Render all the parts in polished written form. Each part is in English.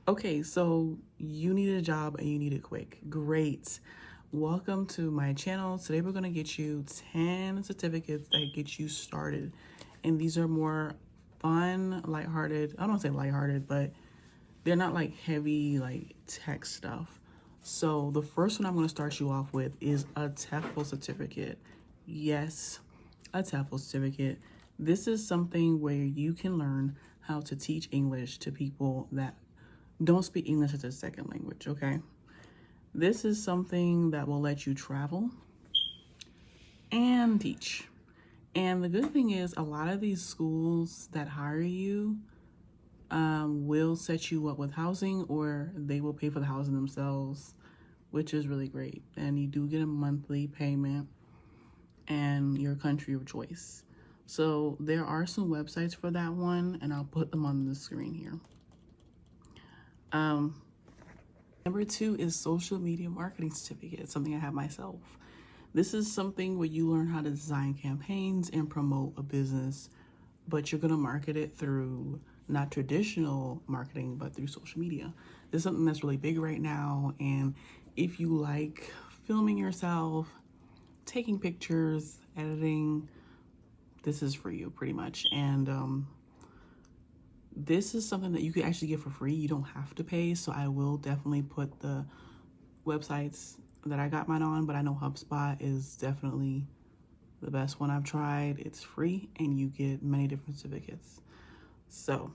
Okay, so you need a job and you need it quick. Great. Welcome to my channel. Today we're going to get you 10 certificates that get you started. And these are more fun, lighthearted. I don't want to say lighthearted, but they're not like heavy like tech stuff. So the first one I'm going to start you off with is a TEFL certificate. Yes, a TEFL certificate. This is something where you can learn how to teach English to people that don't speak English as a second language, okay? This is something that will let you travel and teach. And the good thing is a lot of these schools that hire you will set you up with housing, or they will pay for the housing themselves, which is really great. And you do get a monthly payment and your country of choice. So there are some websites for that one, and I'll put them on the screen here. Number 2 is social media marketing certificate. It's something I have myself. This is something where you learn how to design campaigns and promote a business, but you're gonna market it through not traditional marketing, but through social media. This is something that's really big right now. And if you like filming yourself, taking pictures, editing, this is for you pretty much. And this is something that you can actually get for free. You don't have to pay. So I will definitely put the websites that I got mine on, but I know HubSpot is definitely the best one I've tried. It's free and you get many different certificates. So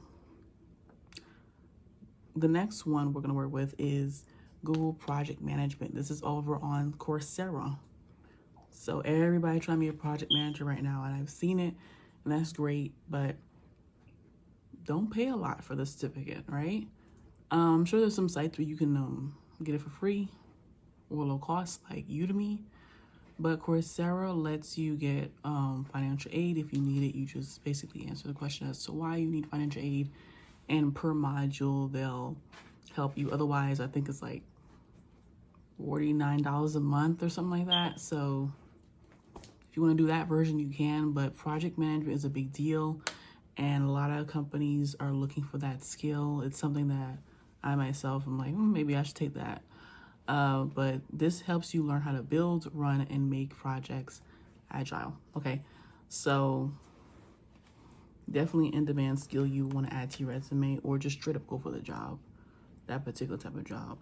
the next one we're going to work with is Google Project Management. This is over on Coursera. So everybody trying to be a project manager right now, and I've seen it, and that's great, but don't pay a lot for the certificate, right? I'm sure there's some sites where you can get it for free or low cost, like Udemy, but Coursera lets you get financial aid if you need it. You just basically answer the question as to why you need financial aid, and per module they'll help you. Otherwise, I think it's like $49 a month or something like that. So if you want to do that version, you can, but project management is a big deal. And a lot of companies are looking for that skill. It's something that I myself am like, maybe I should take that. But this helps you learn how to build, run, and make projects agile. Okay, so definitely in-demand skill you want to add to your resume, or just straight up go for the job, that particular type of job.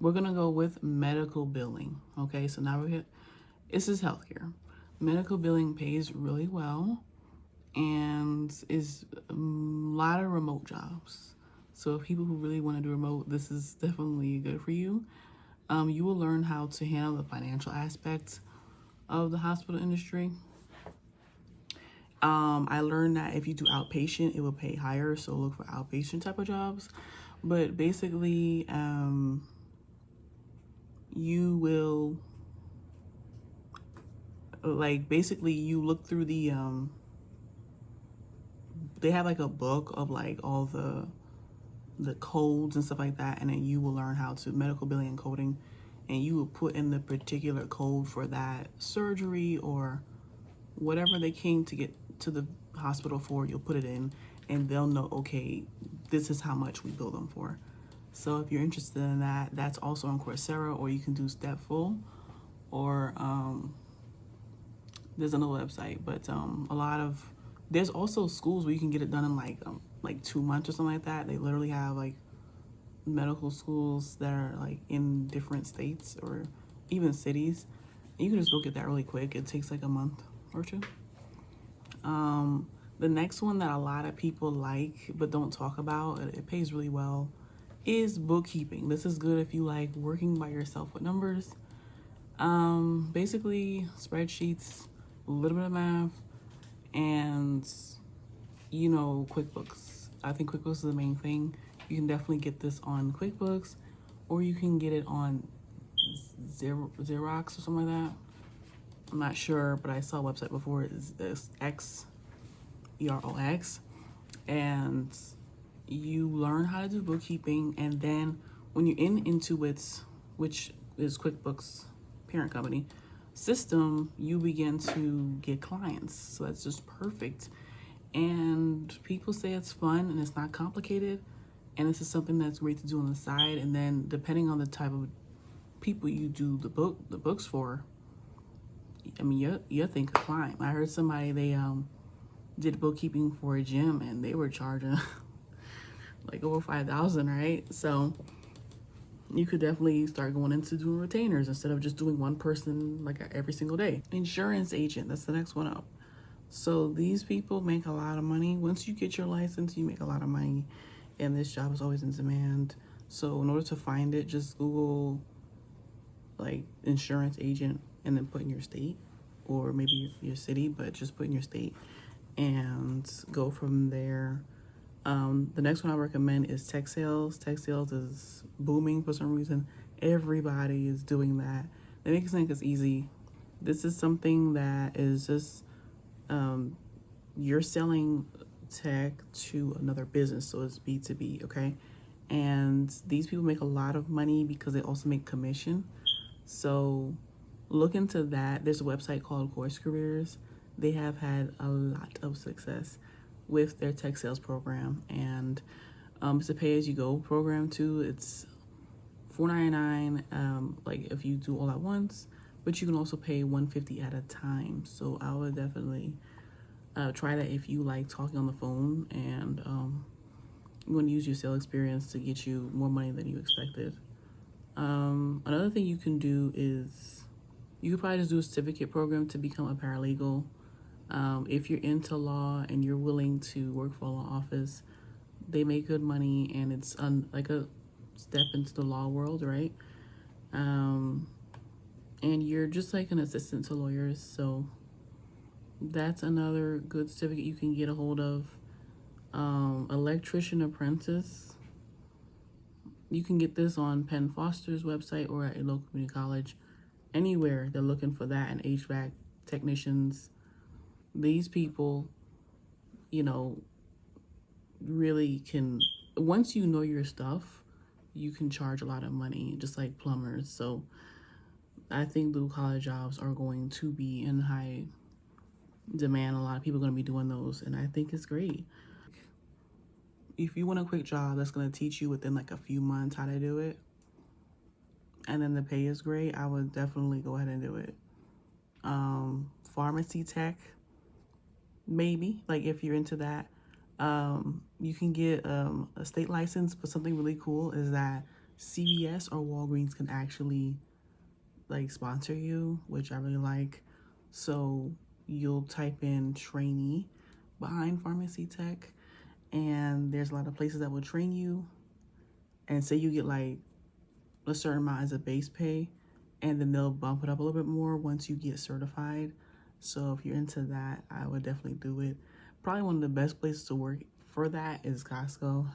We're gonna go with medical billing. Okay, so now we're here. This is healthcare. Medical billing pays really well and is a lot of remote jobs. So people who really want to do remote, this is definitely good for you. You will learn how to handle the financial aspects of the hospital industry. I learned that if you do outpatient, it will pay higher, so look for outpatient type of jobs. But basically, you will, you look through the, they have like a book of like all the codes and stuff like that, and then you will learn how to medical billing and coding, and you will put in the particular code for that surgery or whatever they came to get to the hospital for. You'll put it in and they'll know, okay, this is how much we bill them for. So if you're interested in that, that's also on Coursera, or you can do Stepful, or there's another website, but there's also schools where you can get it done in like 2 months or something like that. They literally have like medical schools that are like in different states or even cities. And you can just go get that really quick. It takes like a month or two. The next one that a lot of people like but don't talk about, it pays really well, is bookkeeping. This is good if you like working by yourself with numbers. Basically spreadsheets, a little bit of math, and QuickBooks. I think QuickBooks is the main thing. You can definitely get this on QuickBooks, or you can get it on Xerox or something like that. I'm not sure, but I saw a website before. It's Xerox, and you learn how to do bookkeeping, and then when you're in Intuit's, which is QuickBooks parent company system, you begin to get clients. So that's just perfect. And people say it's fun and it's not complicated. And this is something that's great to do on the side. And then depending on the type of people you do the books for, I mean, your thing could climb. I heard somebody, they did bookkeeping for a gym and they were charging like over 5,000, right? So you could definitely start going into doing retainers instead of just doing one person like every single day. Insurance agent, that's the next one up. So these people make a lot of money. Once you get your license, you make a lot of money, and this job is always in demand. So in order to find it, just Google like insurance agent and then put in your state or maybe your city, but just put in your state and go from there. The next one I recommend is tech sales. Tech sales is booming for some reason. Everybody is doing that. They make it think it's easy. This is something that is just you're selling tech to another business, so it's B2B, okay? And these people make a lot of money because they also make commission. So look into that. There's a website called Course Careers. They have had a lot of success with their tech sales program, and it's a pay-as-you-go program too. It's $4.99 like if you do all at once, but you can also pay $150 at a time. So I would definitely try that if you like talking on the phone and you want to use your sales experience to get you more money than you expected. Another thing you can do is you could probably just do a certificate program to become a paralegal. If you're into law and you're willing to work for a law office, they make good money and it's like a step into the law world, right? And you're just like an assistant to lawyers, so that's another good certificate you can get a hold of. Electrician apprentice. You can get this on Penn Foster's website or at a local community college. Anywhere they're looking for that, and HVAC technicians. These people, you know, really can, once you know your stuff, you can charge a lot of money, just like plumbers. So I think blue collar jobs are going to be in high demand. A lot of people are going to be doing those, and I think it's great. If you want a quick job that's going to teach you within like a few months how to do it, and then the pay is great, I would definitely go ahead and do it. Pharmacy tech, maybe, like if you're into that. You can get a state license, but something really cool is that CVS or Walgreens can actually like sponsor you, which I really like. So you'll type in trainee behind pharmacy tech, and there's a lot of places that will train you, and say you get like a certain amount as a base pay, and then they'll bump it up a little bit more once you get certified. So if you're into that, I would definitely do it. Probably one of the best places to work for that is Costco.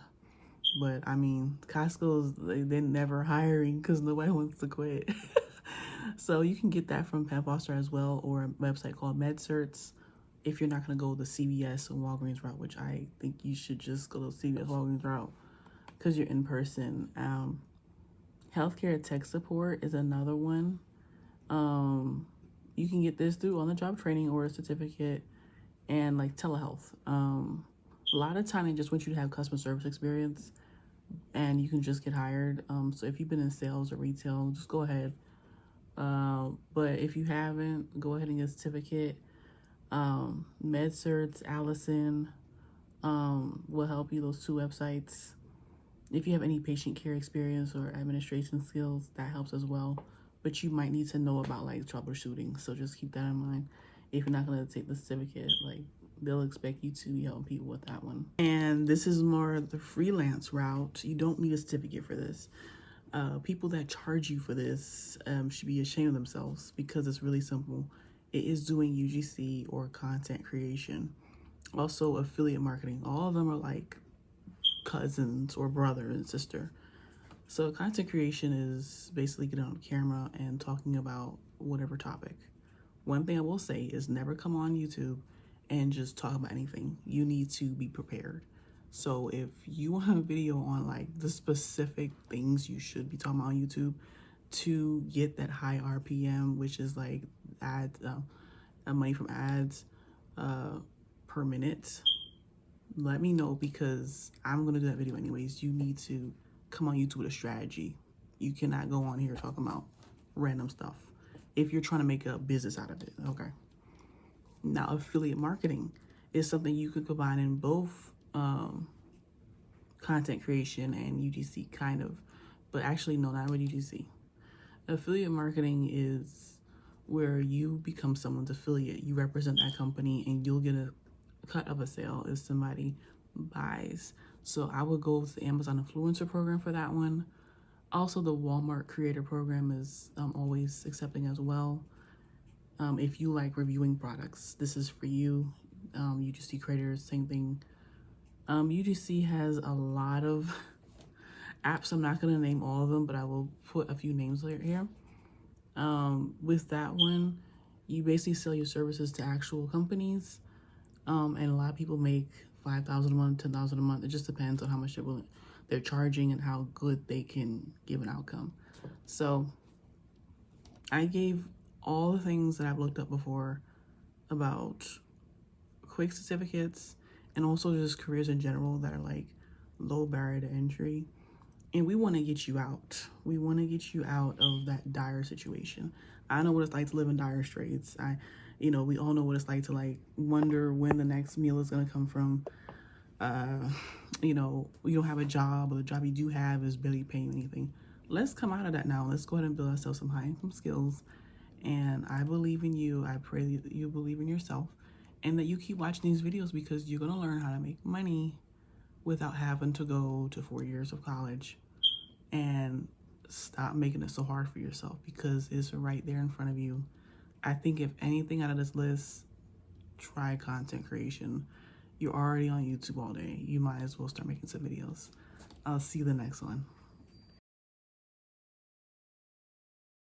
But I mean, Costco's, they're never hiring because nobody wants to quit. So you can get that from Penn Foster as well, or a website called MedCerts. If you're not going to go the CVS or Walgreens route, which I think you should just go the CVS Walgreens route because you're in person. Healthcare tech support is another one. You can get this through on-the-job training or a certificate, and like telehealth. A lot of time they just want you to have customer service experience, and you can just get hired. So if you've been in sales or retail, just go ahead. But if you haven't, go ahead and get a certificate. MedCerts, Allison will help you, those two websites. If you have any patient care experience or administration skills, that helps as well. But you might need to know about like troubleshooting, so just keep that in mind. If you're not going to take the certificate, like they'll expect you to be helping people with that one. And this is more the freelance route. You don't need a certificate for this. People that charge you for this should be ashamed of themselves because it's really simple. It is doing UGC or content creation. Also affiliate marketing. All of them are like cousins or brother and sister. So content creation is basically getting on camera and talking about whatever topic. One thing I will say is never come on YouTube and just talk about anything. You need to be prepared. So if you want a video on like the specific things you should be talking about on YouTube to get that high RPM, which is like ads, money from ads per minute, let me know, because I'm going to do that video anyways. You need to come on YouTube with a strategy. You cannot go on here talking about random stuff if you're trying to make a business out of it. Okay. Now, affiliate marketing is something you could combine in both content creation and UGC, kind of, but actually, no, not with UGC. Affiliate marketing is where you become someone's affiliate. You represent that company and you'll get a cut of a sale if somebody buys. So I would go with the Amazon influencer program for that one. Also, the Walmart creator program is always accepting as well. If you like reviewing products, this is for you. UGC creators, same thing. UGC has a lot of apps. I'm not going to name all of them, but I will put a few names here. With that one, you basically sell your services to actual companies. And a lot of people make $5,000 a month, $10,000 a month. It just depends on how much they're charging and how good they can give an outcome. So I gave all the things that I've looked up before about quick certificates and also just careers in general that are like low barrier to entry. And we want to get you out. We want to get you out of that dire situation. I know what it's like to live in dire straits. We all know what it's like to like wonder when the next meal is going to come from. You don't have a job, or the job you do have is barely paying anything. Let's come out of that now. Let's go ahead and build ourselves some high income skills. And I believe in you. I pray that you believe in yourself and that you keep watching these videos, because you're going to learn how to make money without having to go to 4 years of college. And stop making it so hard for yourself, because it's right there in front of you. I think if anything out of this list, try content creation. You're already on YouTube all day. You might as well start making some videos. I'll see you the next one.